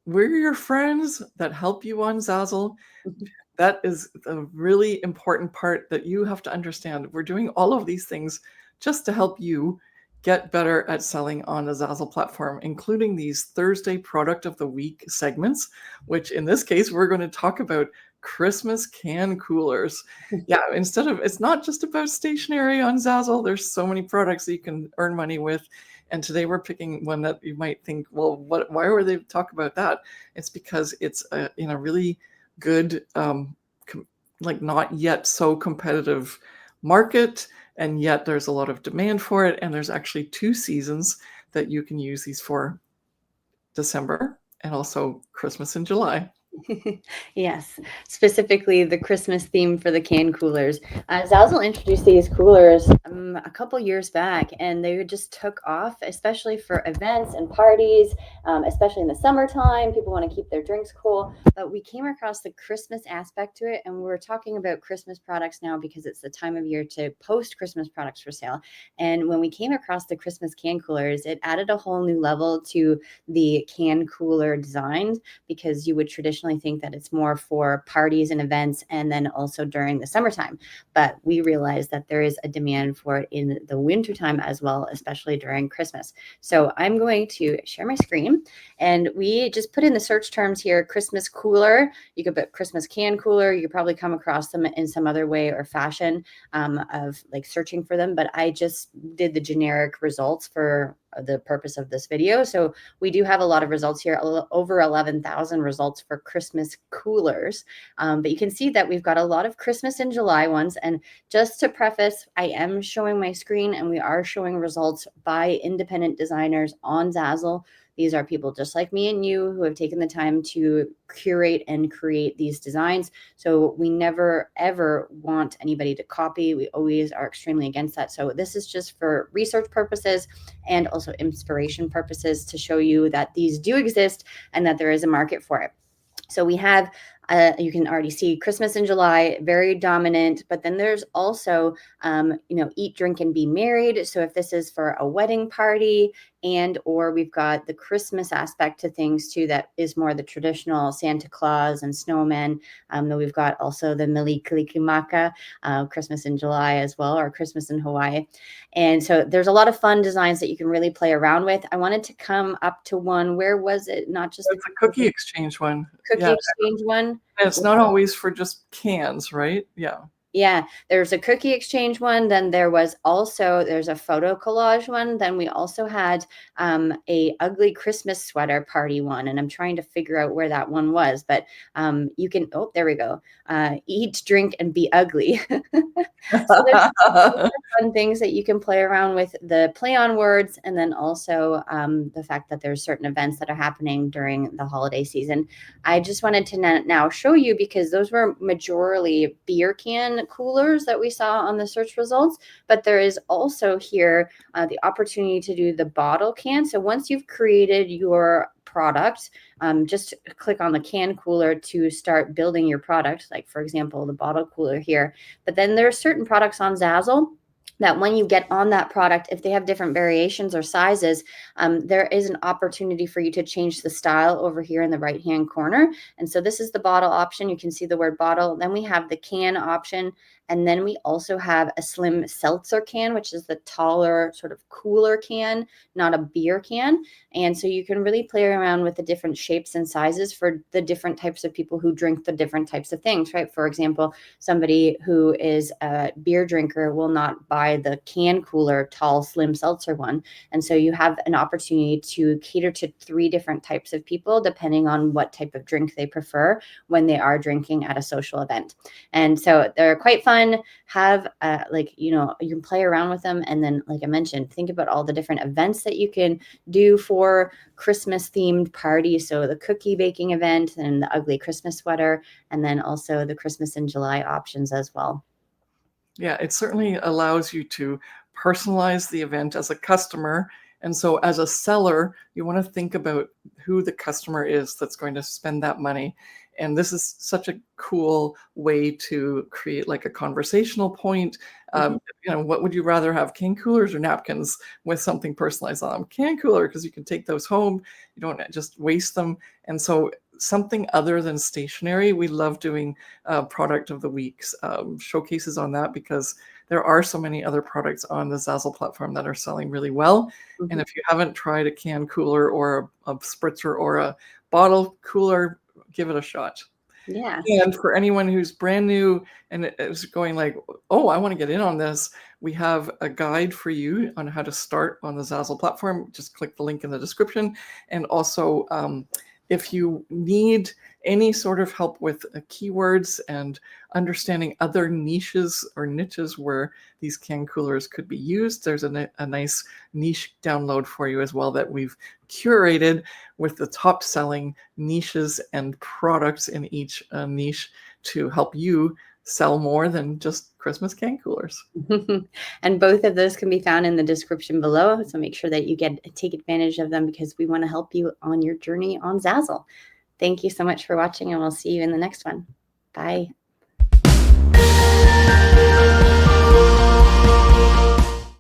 we're your friends that help you on Zazzle. That is a really important part that you have to understand. We're doing all of these things just to help you get better at selling on the Zazzle platform, including these Thursday product of the week segments, which in this case, we're going to talk about Christmas can coolers. Yeah, it's not just about stationery on Zazzle. There's so many products that you can earn money with. And today we're picking one that you might think, well, why were they talk about that? It's because it's in a really good, like not yet so competitive market, and yet there's a lot of demand for it. And there's actually 2 seasons that you can use these for: December and also Christmas in July. Yes, specifically the Christmas theme for the can coolers. Zazzle introduced these coolers a couple years back, and they just took off, especially for events and parties, especially in the summertime. People want to keep their drinks cool. But we came across the Christmas aspect to it, and we're talking about Christmas products now because it's the time of year to post Christmas products for sale. And when we came across the Christmas can coolers, it added a whole new level to the can cooler designs, because you would traditionally think that it's more for parties and events and then also during the summertime. But we realized that there is a demand for it in the wintertime as well, especially during Christmas. So I'm going to share my screen, and we just put in the search terms here: Christmas cooler. You could put Christmas can cooler. You could probably come across them in some other way or fashion of like searching for them. But I just did the generic results for the purpose of this video. So we do have a lot of results here, over 11,000 results for Christmas coolers. But you can see that we've got a lot of Christmas in July ones. And just to preface, I am showing my screen, and we are showing results by independent designers on Zazzle. These are people just like me and you who have taken the time to curate and create these designs. So we never, ever want anybody to copy. We always are extremely against that. So this is just for research purposes and also inspiration purposes to show you that these do exist and that there is a market for it. So we have, you can already see Christmas in July, very dominant, but then there's also, eat, drink, and be married. So if this is for a wedding party, or we've got the Christmas aspect to things too, that is more the traditional Santa Claus and snowmen. Then we've got also the Mili Kalikimaka, Christmas in July as well, or Christmas in Hawaii. And so there's a lot of fun designs that you can really play around with. I wanted to come up to one. Where was it? Not just It's a cookie exchange one. Cookie exchange one. And it's not always for just cans, right? Yeah. Yeah, there's a cookie exchange one. Then there's a photo collage one. Then we also had a ugly Christmas sweater party one, and I'm trying to figure out where that one was. But you can, there we go. Eat, drink, and be ugly. So there's fun things that you can play around with, the play on words, and then also the fact that there's certain events that are happening during the holiday season. I just wanted to now show you, because those were majorly beer can coolers that we saw on the search results, but there is also here the opportunity to do the bottle can. So once you've created your product, just click on the can cooler to start building your product, like for example the bottle cooler here. But then there are certain products on Zazzle that when you get on that product, if they have different variations or sizes, there is an opportunity for you to change the style over here in the right hand corner. And so this is the bottle option. You can see the word bottle. Then we have the can option. And then we also have a slim seltzer can, which is the taller, sort of cooler can, not a beer can. And so you can really play around with the different shapes and sizes for the different types of people who drink the different types of things, right? For example, somebody who is a beer drinker will not buy the can cooler, tall, slim seltzer one. And so you have an opportunity to cater to 3 different types of people, depending on what type of drink they prefer when they are drinking at a social event. And so they're quite fun. Have you can play around with them, and then, like I mentioned, think about all the different events that you can do for Christmas themed parties. So the cookie baking event and the ugly Christmas sweater, and then also the Christmas in July options as well. Yeah, it certainly allows you to personalize the event as a customer And so as a seller, you want to think about who the customer is that's going to spend that money. And this is such a cool way to create like a conversational point. Mhm. What would you rather have, can coolers or napkins with something personalized on them? Can cooler, because you can take those home. You don't just waste them. And so something other than stationery, we love doing product of the weeks showcases on that, because there are so many other products on the Zazzle platform that are selling really well. And Mhm. if you haven't tried a can cooler or a spritzer or a bottle cooler, give it a shot. Yeah. And for anyone who's brand new and is going like, oh, I want to get in on this, we have a guide for you on how to start on the Zazzle platform. Just click the link in the description. And also, if you need any sort of help with keywords and understanding other niches or niches where these can coolers could be used, there's a nice niche download for you as well that we've curated with the top selling niches and products in each niche to help you sell more than just Christmas can coolers. And both of those can be found in the description below. So make sure that you take advantage of them, because we want to help you on your journey on Zazzle. Thank you so much for watching, and we'll see you in the next one. Bye.